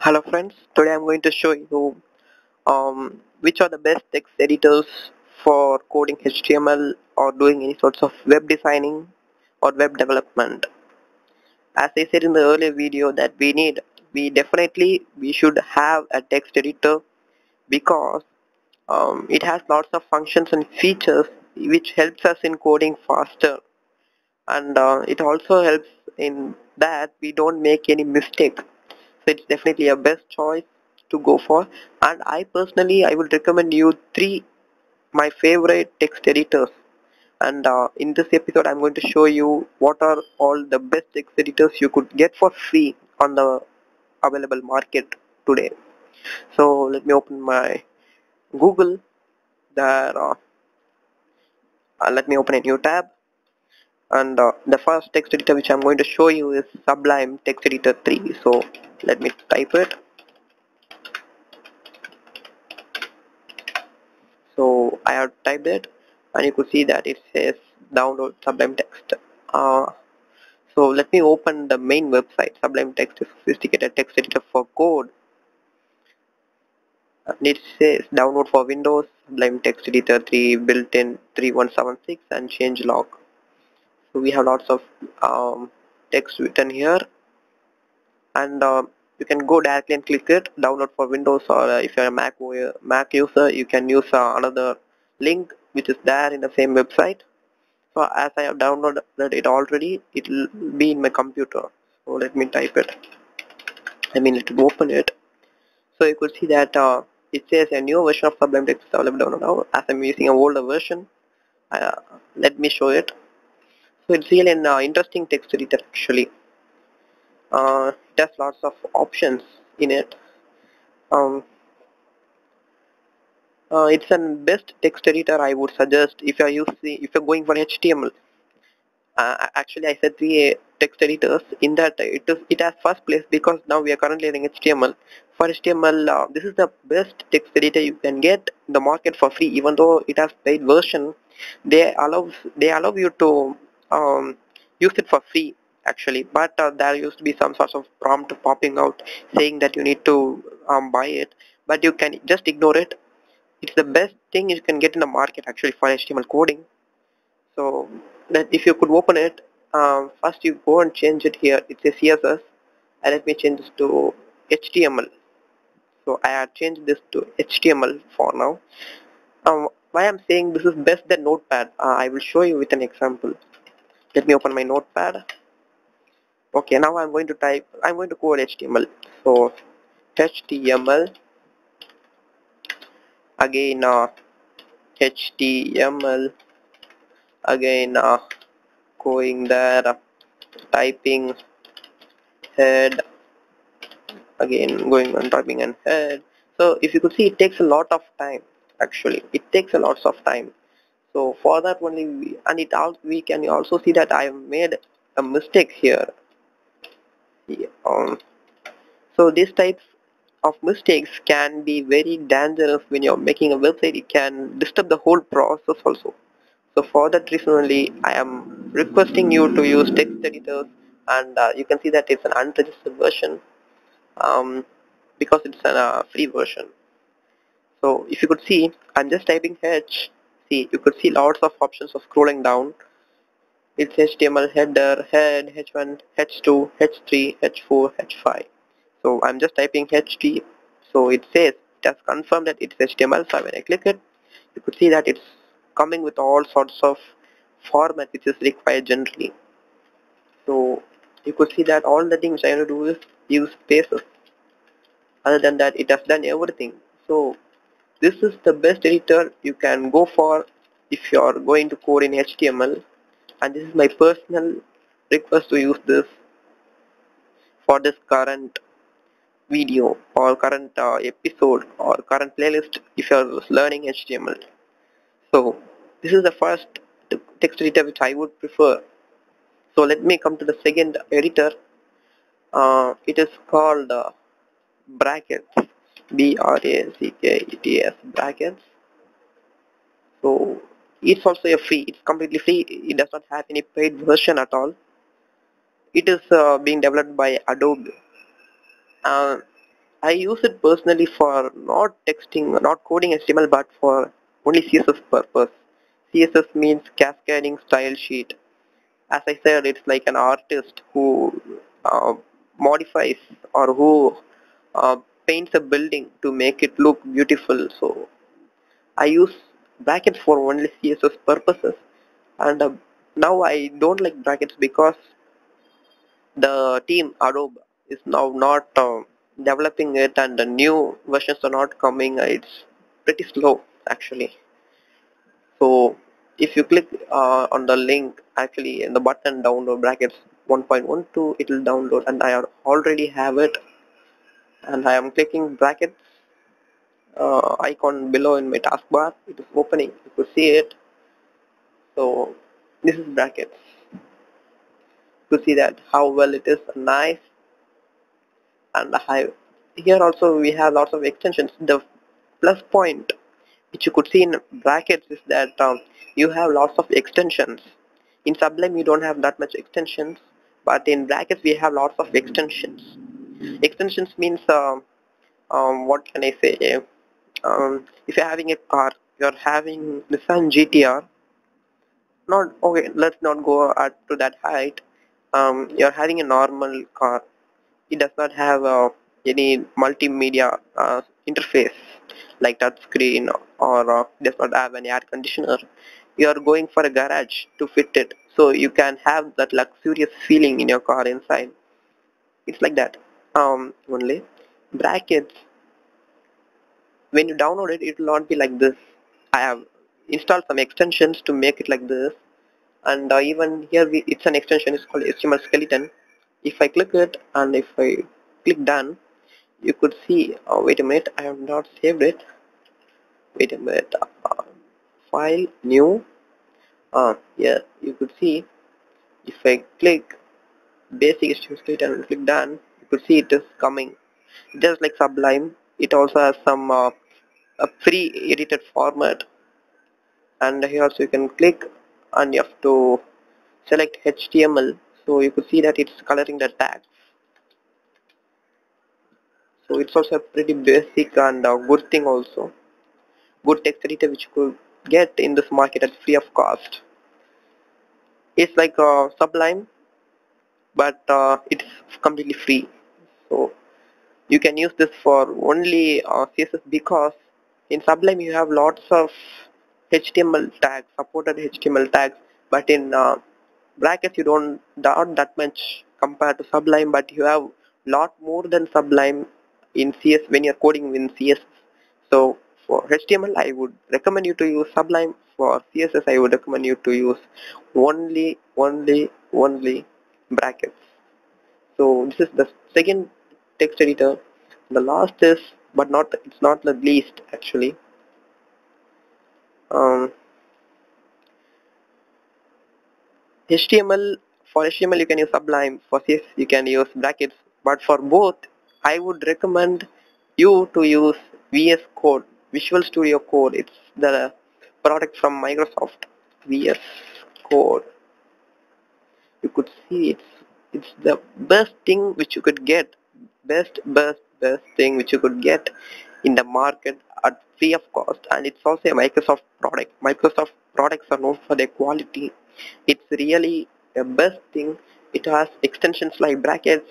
Hello friends, today I'm going to show you which are the best text editors for coding HTML or doing any sorts of web designing or web development. As I said in the earlier video that we should have a text editor because it has lots of functions and features which helps us in coding faster, and it also helps in that we don't make any mistake. So it's definitely a best choice to go for, and I would recommend you three my favorite text editors. And in this episode I'm going to show you what are all the best text editors you could get for free on the available market today. So let me open my Google there. Let me open a new tab, and the first text editor which I'm going to show you is Sublime Text Editor 3. So let me type it. So I have typed it, and you could see that it says download Sublime Text. uh, so let me open the main website. Sublime Text is sophisticated text editor for code, and it says download for Windows, Sublime Text Editor 3 built-in 3176 and change log. So we have lots of text written here, and you can go directly and click it, download for Windows, or if you're a Mac user, you can use another link which is there in the same website. So as I have downloaded it already, it will be in my computer. So let me type it. Let me open it. So you could see that it says a new version of Sublime Text is available download now. As I'm using an older version, uh, let me show it. So it's really an interesting text editor actually. It has lots of options in it. Um, it's an best text editor I would suggest if you're going for HTML. Actually, I said three text editors. In that, it has first place because now we are currently running HTML. For HTML, this is the best text editor you can get in the market for free. Even though it has paid version, they allow you to use it for free actually. But there used to be some sort of prompt popping out saying that you need to buy it, but you can just ignore it. It's the best thing you can get in the market actually for HTML coding. So that if you could open it, first you go and change it here. It says CSS, and let me change this to HTML. So I have changed this to HTML for now. Why I'm saying this is best than Notepad, I will show you with an example. Let me open my Notepad. Okay, now I'm going to code HTML. So HTML, again HTML, again going there, typing head, again going on typing and head. So if you could see, it takes a lot of time. Actually, it takes a lot of time. So for that only we can also see that I have made a mistake here. Yeah, so these types of mistakes can be very dangerous when you're making a website. It can disturb the whole process also. So for that reason only, I am requesting you to use text editors, and you can see that it's an unregistered version, um, because it's a free version. So if you could see, I'm just typing H. See, you could see lots of options of scrolling down. It's HTML header, head, H1, H2, H3, H4, H5. So I'm just typing HT. So it says, it has confirmed that it's HTML5. When I click it, you could see that it's coming with all sorts of format which is required generally. So you could see that all the things I have to do is use spaces. Other than that, it has done everything. So this is the best editor you can go for if you are going to code in HTML, and this is my personal request to use this for this current video or current episode or current playlist if you are learning HTML. So this is the first text editor which I would prefer. So let me come to the second editor. It is called brackets, brackets, brackets. So it's also a free, it's completely free. It does not have any paid version at all. It is being developed by Adobe. uh, I use it personally for not texting, not coding HTML, but for only CSS purpose. CSS means cascading style sheet. As I said, it's like an artist who uh, modifies or who uh, paints a building to make it look beautiful. So I use brackets for only CSS purposes, and now I don't like brackets because the team Adobe is now not developing it, and the new versions are not coming. It's pretty slow actually. So if you click on the link, actually in the button download brackets 1.12, it will download, and I already have it, and I am clicking brackets icon below in my taskbar. It is opening, you could see it. So this is brackets, to see that how well it is nice. And here also we have lots of extensions. The plus point which you could see in brackets is that you have lots of extensions. In Sublime you don't have that much extensions, but in brackets we have lots of extensions. Extensions means what can I say, if you're having a car, you're having Nissan GTR, not okay, let's not go to that height. You're having a normal car, it does not have any multimedia interface like touch screen, or does not have any air conditioner. You are going for a garage to fit it, so you can have that luxurious feeling in your car inside. It's like that. Only brackets, when you download it, it will not be like this. I have installed some extensions to make it like this, and even here it's an extension, it's called HTML skeleton. If I click it and if I click done, you could see, wait a minute, I have not saved it. Wait a minute, file new. Yeah, you could see, if I click basic HTML skeleton and click done, you could see it is coming just like Sublime. It also has some a pre-edited format, and here also you can click and you have to select HTML, so you could see that it's coloring the tag. So it's also a pretty basic and good thing also, good text editor which you could get in this market at free of cost. It's like Sublime, but it's completely free. So you can use this for only CSS, because in Sublime you have lots of HTML tags, supported HTML tags, but in brackets you don't, not that much compared to Sublime, but you have lot more than Sublime in CS when you're coding in CS. So for HTML I would recommend you to use Sublime. For CSS I would recommend you to use only brackets. So this is the second text editor. The last is, but not, it's not the least actually. Um, HTML, for HTML you can use Sublime, for CSS you can use brackets, but for both I would recommend you to use VS Code, Visual Studio Code. It's the product from Microsoft. VS Code. You could see it's the best thing which you could get, best thing which you could get in the market at free of cost, and it's also a Microsoft product. Microsoft products are known for their quality. It's really the best thing. It has extensions like brackets,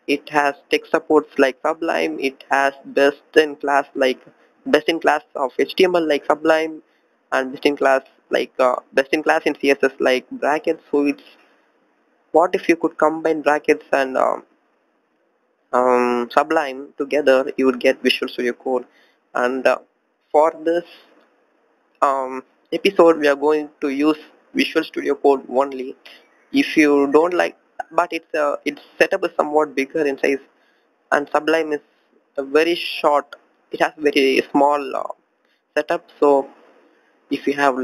it has tech supports like Sublime, it has best in class of HTML like Sublime, and best in class in CSS like brackets. So it's, what if you could combine brackets and Sublime together, you would get Visual Studio Code. And for this episode we are going to use Visual Studio Code only. If you don't like, but its setup is somewhat bigger in size, and Sublime is a very short, it has very small setup. So if you have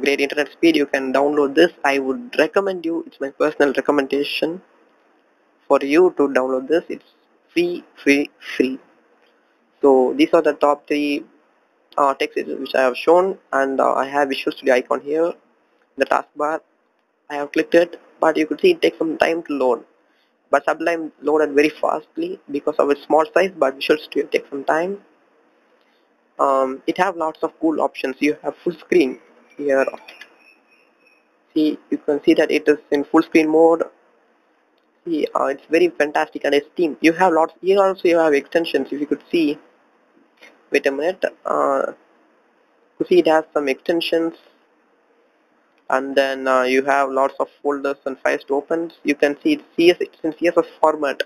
great internet speed, you can download this. I would recommend you, it's my personal recommendation for you to download this. It's free. So these are the top three text editors which I have shown, and I have Visual Studio icon here in the taskbar. I have clicked it, but you could see it takes some time to load. but Sublime loaded very fastly because of its small size, but visuals still take some time. It have lots of cool options. You have full screen here. See, you can see that it is in full screen mode. See, it's very fantastic, and its theme. You have lots. Here also you have extensions. If you could see, wait a minute. You see, it has some extensions, and then you have lots of folders and files to open. You can see it's in CSS format.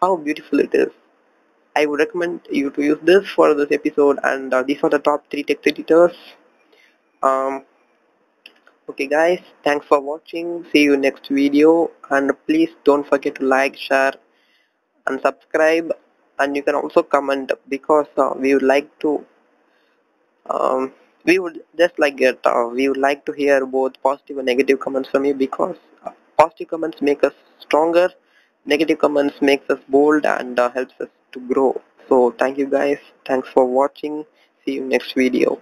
How beautiful it is. I would recommend you to use this for this episode, and these are the top 3 text editors. Um, okay guys, thanks for watching. See you next video, and please don't forget to like, share and subscribe, and you can also comment, because we would like to we would just like it we would like to hear both positive and negative comments from you, because positive comments make us stronger, negative comments makes us bold, and helps us to grow. So thank you guys, thanks for watching, see you next video.